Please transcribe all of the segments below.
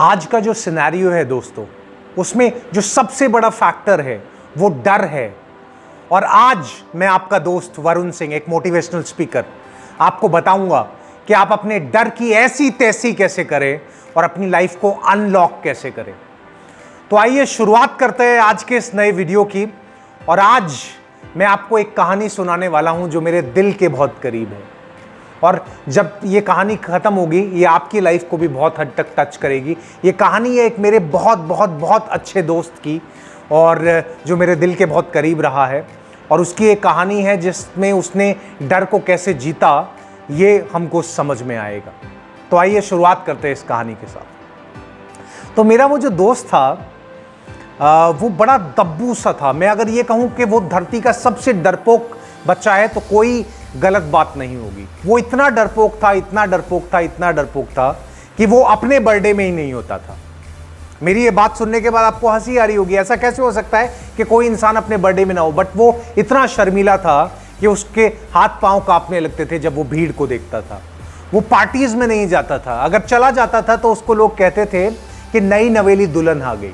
आज का जो सिनेरियो है दोस्तों, उसमें जो सबसे बड़ा फैक्टर है वो डर है। और आज मैं आपका दोस्त वरुण सिंह, एक मोटिवेशनल स्पीकर, आपको बताऊंगा कि आप अपने डर की ऐसी तैसी कैसे करें और अपनी लाइफ को अनलॉक कैसे करें। तो आइए शुरुआत करते हैं आज के इस नए वीडियो की। और आज मैं आपको एक कहानी सुनाने वाला हूं जो मेरे दिल के बहुत करीब है। और जब ये कहानी ख़त्म होगी, ये आपकी लाइफ को भी बहुत हद तक टच करेगी। ये कहानी है एक मेरे बहुत बहुत बहुत अच्छे दोस्त की, और जो मेरे दिल के बहुत करीब रहा है। और उसकी एक कहानी है जिसमें उसने डर को कैसे जीता, ये हमको समझ में आएगा। तो आइए शुरुआत करते हैं इस कहानी के साथ। तो मेरा वो जो दोस्त था वो बड़ा दब्बू सा था। मैं अगर ये कहूँ कि वो धरती का सबसे डरपोक बच्चा है तो कोई गलत बात नहीं होगी। वो इतना डरपोक था, इतना डरपोक था, इतना डरपोक था कि वो अपने बर्थडे में ही नहीं होता था। मेरी ये बात सुनने के बाद आपको हंसी आ रही होगी, ऐसा कैसे हो सकता है कि कोई इंसान अपने बर्थडे में ना हो। बट वो इतना शर्मीला था कि उसके हाथ पांव कांपने लगते थे जब वो भीड़ को देखता था। वो पार्टीज में नहीं जाता था, अगर चला जाता था तो उसको लोग कहते थे कि नई नवेली दुल्हन आ गई।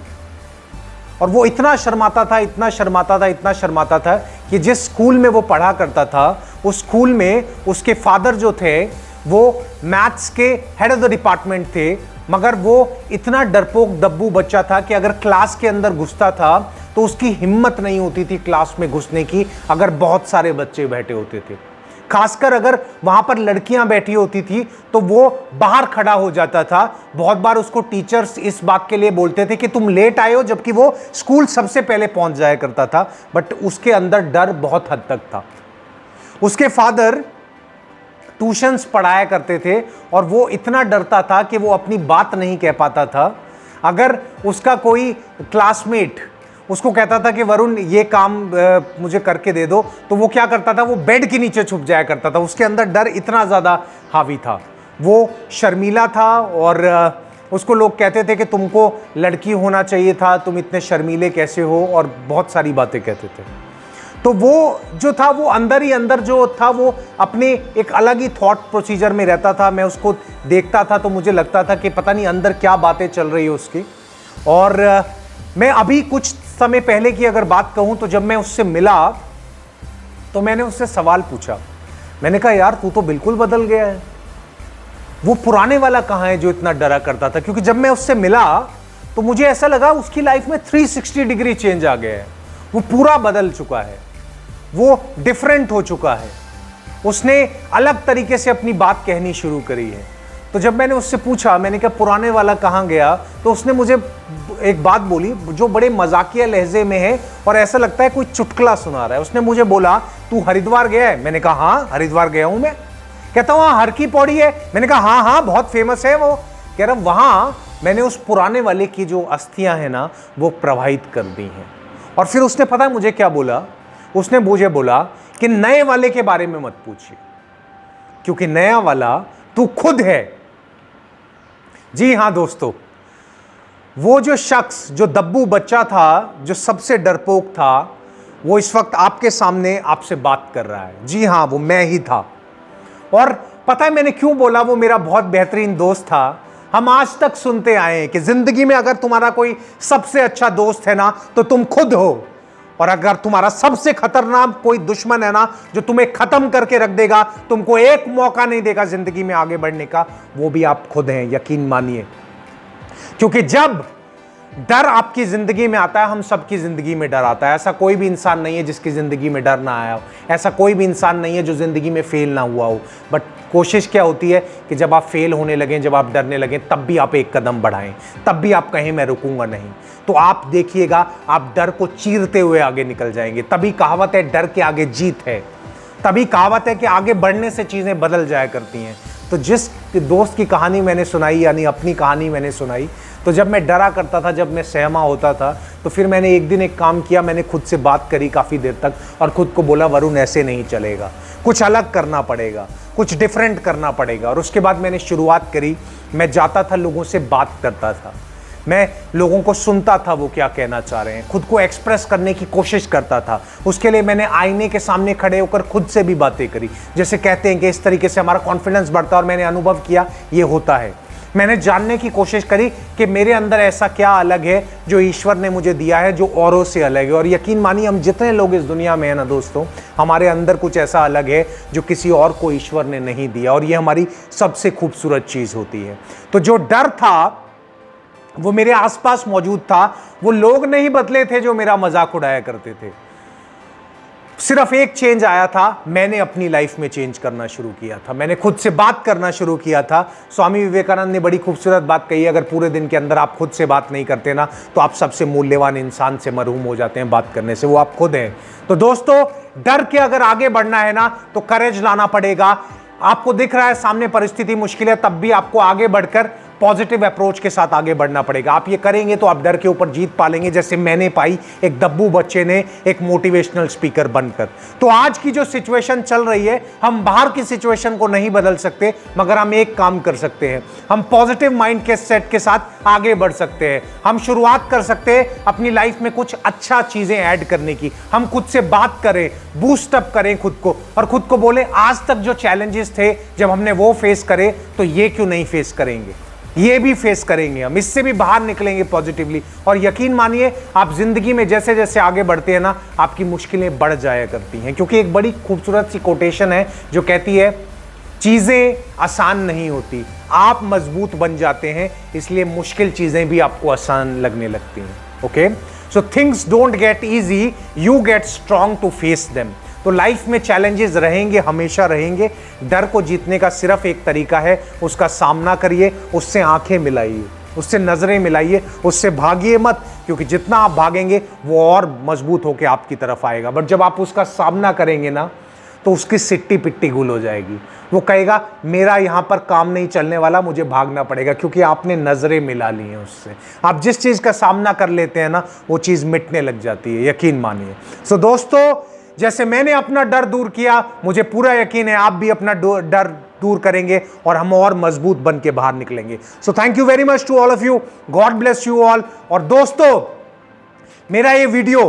और वो इतना शर्माता था, इतना शर्माता था, इतना शर्माता था कि जिस स्कूल में वो पढ़ा करता था, उस स्कूल में उसके फादर जो थे वो मैथ्स के हेड ऑफ द डिपार्टमेंट थे। मगर वो इतना डरपोक दब्बू बच्चा था कि अगर क्लास के अंदर घुसता था तो उसकी हिम्मत नहीं होती थी क्लास में घुसने की, अगर बहुत सारे बच्चे बैठे होते थे। खासकर अगर वहां पर लड़कियां बैठी होती थी तो वो बाहर खड़ा हो जाता था। बहुत बार उसको टीचर्स इस बात के लिए बोलते थे कि तुम लेट आए हो, जबकि वो स्कूल सबसे पहले पहुंच जाया करता था। बट उसके अंदर डर बहुत हद तक था। उसके फादर ट्यूशंस पढ़ाया करते थे और वो इतना डरता था कि वो अपनी बात नहीं कह पाता था। अगर उसका कोई क्लासमेट उसको कहता था कि वरुण ये काम मुझे करके दे दो, तो वो क्या करता था, वो बेड के नीचे छुप जाया करता था। उसके अंदर डर इतना ज़्यादा हावी था। वो शर्मीला था और उसको लोग कहते थे कि तुमको लड़की होना चाहिए था, तुम इतने शर्मीले कैसे हो, और बहुत सारी बातें कहते थे। तो वो जो था वो अंदर ही अंदर जो था वो अपने एक अलग ही थॉट प्रोसीजर में रहता था। मैं उसको देखता था तो मुझे लगता था कि पता नहीं अंदर क्या बातें चल रही है उसकी। और मैं अभी कुछ समय पहले की अगर बात कहूं तो जब मैं उससे मिला तो मैंने उससे सवाल पूछा। मैंने कहा यार तू तो बिल्कुल बदल गया है, वो पुराने वाला कहां है जो इतना डरा करता था। क्योंकि जब मैं उससे मिला तो मुझे ऐसा लगा उसकी लाइफ में 360 डिग्री चेंज आ गया है। वो पूरा बदल चुका है, वो डिफरेंट हो चुका है, उसने अलग तरीके से अपनी बात कहनी शुरू करी है। तो जब मैंने उससे पूछा, मैंने कहा पुराने वाला कहाँ गया, तो उसने मुझे एक बात बोली जो बड़े मजाकिया लहजे में है और ऐसा लगता है कोई चुटकुला सुना रहा है। उसने मुझे बोला तू हरिद्वार गया है? मैंने कहा हाँ हरिद्वार गया हूं मैं। कहता हूँ वहाँ हर की पौड़ी है? मैंने कहा हाँ हाँ बहुत फेमस है वो। कह रहा वहाँ मैंने उस पुराने वाले की जो अस्थियां हैं ना वो प्रवाहित कर दी हैं। और फिर उसने पता है मुझे क्या बोला, उसने मुझे बोला कि नए वाले के बारे में मत पूछिए, क्योंकि नया वाला तू खुद है। जी हाँ दोस्तों, वो जो शख्स जो दब्बू बच्चा था, जो सबसे डरपोक था, वो इस वक्त आपके सामने आपसे बात कर रहा है। जी हाँ, वो मैं ही था। और पता है मैंने क्यों बोला वो मेरा बहुत बेहतरीन दोस्त था? हम आज तक सुनते आए हैं कि जिंदगी में अगर तुम्हारा कोई सबसे अच्छा दोस्त है ना तो तुम खुद हो, और अगर तुम्हारा सबसे खतरनाक कोई दुश्मन है ना जो तुम्हें खत्म करके रख देगा, तुमको एक मौका नहीं देगा जिंदगी में आगे बढ़ने का, वो भी आप खुद हैं, यकीन मानिए। क्योंकि जब डर आपकी जिंदगी में आता है, हम सबकी जिंदगी में डर आता है। ऐसा कोई भी इंसान नहीं है जिसकी जिंदगी में डर ना आया हो, ऐसा कोई भी इंसान नहीं है जो जिंदगी में फेल ना हुआ हो। बट कोशिश क्या होती है कि जब आप फेल होने लगें, जब आप डरने लगें, तब भी आप एक कदम बढ़ाएं, तब भी आप कहें मैं रुकूंगा नहीं। तो आप देखिएगा आप डर को चीरते हुए आगे निकल जाएंगे। तभी कहावत है डर के आगे जीत है, तभी कहावत है कि आगे बढ़ने से चीजें बदल जाया करती हैं। तो जिस दोस्त की कहानी मैंने सुनाई, यानी अपनी कहानी मैंने सुनाई, तो जब मैं डरा करता था, जब मैं सहमा होता था, तो फिर मैंने एक दिन एक काम किया, मैंने खुद से बात करी काफ़ी देर तक और खुद को बोला वरुण ऐसे नहीं चलेगा, कुछ अलग करना पड़ेगा, कुछ डिफरेंट करना पड़ेगा। और उसके बाद मैंने शुरुआत करी। मैं जाता था, लोगों से बात करता था, मैं लोगों को सुनता था वो क्या कहना चाह रहे हैं, खुद को एक्सप्रेस करने की कोशिश करता था। उसके लिए मैंने आईने के सामने खड़े होकर खुद से भी बातें करी। जैसे कहते हैं कि इस तरीके से हमारा कॉन्फिडेंस बढ़ता है, और मैंने अनुभव किया ये होता है। मैंने जानने की कोशिश करी कि मेरे अंदर ऐसा क्या अलग है जो ईश्वर ने मुझे दिया है, जो औरों से अलग है। और यकीन मानिए, हम जितने लोग इस दुनिया में हैं ना दोस्तों, हमारे अंदर कुछ ऐसा अलग है जो किसी और को ईश्वर ने नहीं दिया, और ये हमारी सबसे खूबसूरत चीज होती है। तो जो डर था वो मेरे आसपास मौजूद था, वो लोग नहीं बदले थे जो मेरा मजाक उड़ाया करते थे। सिर्फ एक चेंज आया था, मैंने अपनी लाइफ में चेंज करना शुरू किया था, मैंने खुद से बात करना शुरू किया था। स्वामी विवेकानंद ने बड़ी खूबसूरत बात कही है, अगर पूरे दिन के अंदर आप खुद से बात नहीं करते ना, तो आप सबसे मूल्यवान इंसान से महरूम हो जाते हैं बात करने से, वो आप खुद हैं। तो दोस्तों, डर के अगर आगे बढ़ना है ना, तो करेज लाना पड़ेगा। आपको दिख रहा है सामने परिस्थिति मुश्किल है, तब भी आपको आगे बढ़कर पॉजिटिव अप्रोच के साथ आगे बढ़ना पड़ेगा। आप ये करेंगे तो आप डर के ऊपर जीत पालेंगे, जैसे मैंने पाई एक दब्बू बच्चे ने एक मोटिवेशनल स्पीकर बनकर। तो आज की जो सिचुएशन चल रही है, हम बाहर की सिचुएशन को नहीं बदल सकते, मगर हम एक काम कर सकते हैं, हम पॉजिटिव माइंड के सेट के साथ आगे बढ़ सकते हैं। हम शुरुआत कर सकते हैं अपनी लाइफ में कुछ अच्छा चीजें ऐड करने की। हम खुद से बात करें, बूस्ट अप करें खुद को, और खुद को बोले आज तक जो चैलेंजेस थे जब हमने वो फेस करे, तो ये क्यों नहीं फेस करेंगे, ये भी फेस करेंगे हम, इससे भी बाहर निकलेंगे पॉजिटिवली। और यकीन मानिए, आप जिंदगी में जैसे जैसे आगे बढ़ते हैं ना, आपकी मुश्किलें बढ़ जाया करती हैं। क्योंकि एक बड़ी खूबसूरत सी कोटेशन है जो कहती है, चीजें आसान नहीं होती, आप मजबूत बन जाते हैं, इसलिए मुश्किल चीजें भी आपको आसान लगने लगती हैं। Okay, so things don't get easy, you get strong to face them. तो लाइफ में चैलेंजेस रहेंगे, हमेशा रहेंगे। डर को जीतने का सिर्फ एक तरीका है, उसका सामना करिए, उससे आंखें मिलाइए, उससे नजरें मिलाइए, उससे भागिए मत, क्योंकि जितना आप भागेंगे वो और मजबूत होकर आपकी तरफ आएगा। बट जब आप उसका सामना करेंगे ना, तो उसकी सिट्टी पिट्टी गुल हो जाएगी। वो कहेगा मेरा यहाँ पर काम नहीं चलने वाला, मुझे भागना पड़ेगा, क्योंकि आपने नजरें मिला ली हैं उससे। आप जिस चीज का सामना कर लेते हैं ना, वो चीज मिटने लग जाती है, यकीन मानिए। सो दोस्तों, जैसे मैंने अपना डर दूर किया, मुझे पूरा यकीन है आप भी अपना डर दूर करेंगे और हम और मजबूत बन के बाहर निकलेंगे। So thank you very much to all of you, God bless you all. और दोस्तों, मेरा ये वीडियो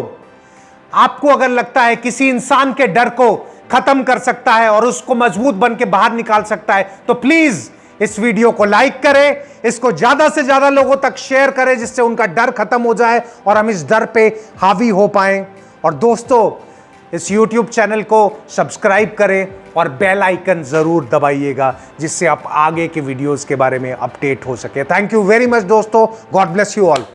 आपको अगर लगता है किसी इंसान के डर को खत्म कर सकता है और उसको मजबूत बन के बाहर निकाल सकता है, तो प्लीज इस वीडियो को लाइक करें, इसको ज्यादा से ज्यादा लोगों तक शेयर करें, जिससे उनका डर खत्म हो जाए और हम इस डर पे हावी हो पाएं। और दोस्तों, इस YouTube चैनल को सब्सक्राइब करें और बेल आइकन जरूर दबाइएगा, जिससे आप आगे के वीडियोस के बारे में अपडेट हो सके। थैंक यू वेरी मच दोस्तों, गॉड ब्लेस यू ऑल।